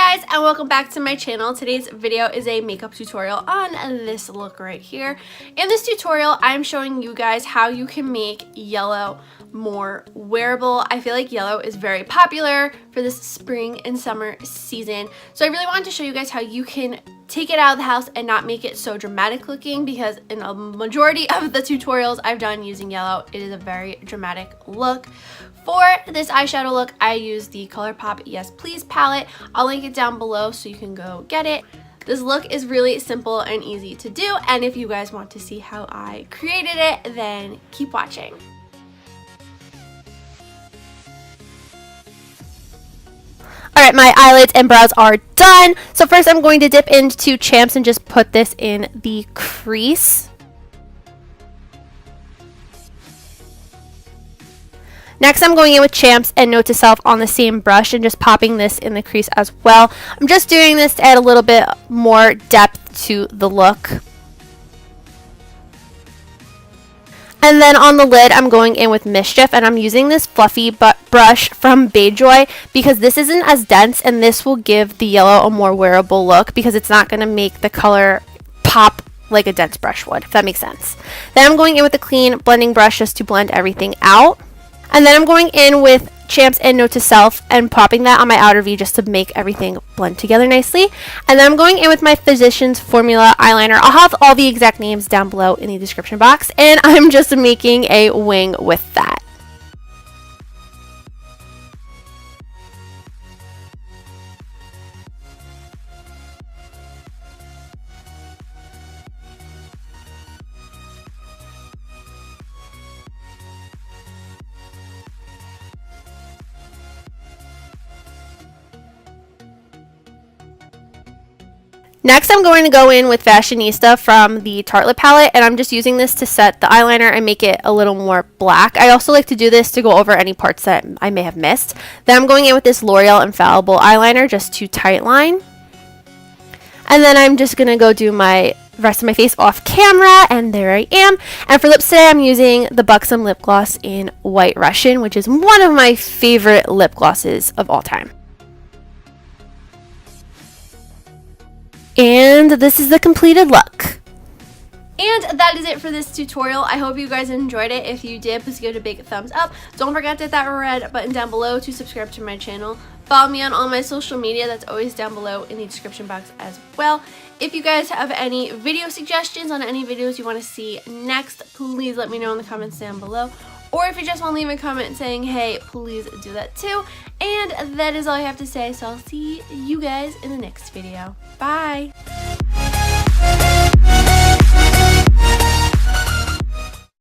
guys, and welcome back to my channel. Today's video is a makeup tutorial on this look right here. In this tutorial, I'm showing you guys how you can make yellow more wearable. I feel like yellow is very popular for this spring and summer season, so I really wanted to show you guys how you can take it out of the house and not make it so dramatic looking, because in a majority of the tutorials I've done using yellow, it is a very dramatic look. For this eyeshadow look, I use the ColourPop Yes Please palette. I'll link it down below so you can go get it. This look is really simple and easy to do, and if you guys want to see how I created it, then keep watching. Alright, my eyelids and brows are done. So first I'm going to dip into CHMPS and just put this in the crease. Next, I'm going in with CHMPS and Note to Self on the same brush and just popping this in the crease as well. I'm just doing this to add a little bit more depth to the look. And then on the lid, I'm going in with Mischief, and I'm using this fluffy brush from BOHO because this isn't as dense, and this will give the yellow a more wearable look because it's not going to make the color pop like a dense brush would, if that makes sense. Then I'm going in with a clean blending brush just to blend everything out. And then I'm going in with CHMPS and Note to Self and popping that on my outer V just to make everything blend together nicely. And then I'm going in with my Physicians Formula eyeliner. I'll have all the exact names down below in the description box. And I'm just making a wing with that. Next, I'm going to go in with Fashionista from the Tarte Lip palette, and I'm just using this to set the eyeliner and make it a little more black. I also like to do this to go over any parts that I may have missed. Then I'm going in with this L'Oreal Infallible eyeliner just to tightline. And then I'm just going to go do my rest of my face off camera, and there I am. And for lips today, I'm using the Buxom lip gloss in White Russian, which is one of my favorite lip glosses of all time. And this is the completed look. And that is it for this tutorial. I hope you guys enjoyed it. If you did, please give it a big thumbs up. Don't forget to hit that red button down below to subscribe to my channel. Follow me on all my social media. That's always down below in the description box as well. If you guys have any video suggestions on any videos you want to see next, please let me know in the comments down below. Or if you just want to leave a comment saying, hey, please do that too. And that is all I have to say, so I'll see you guys in the next video. Bye!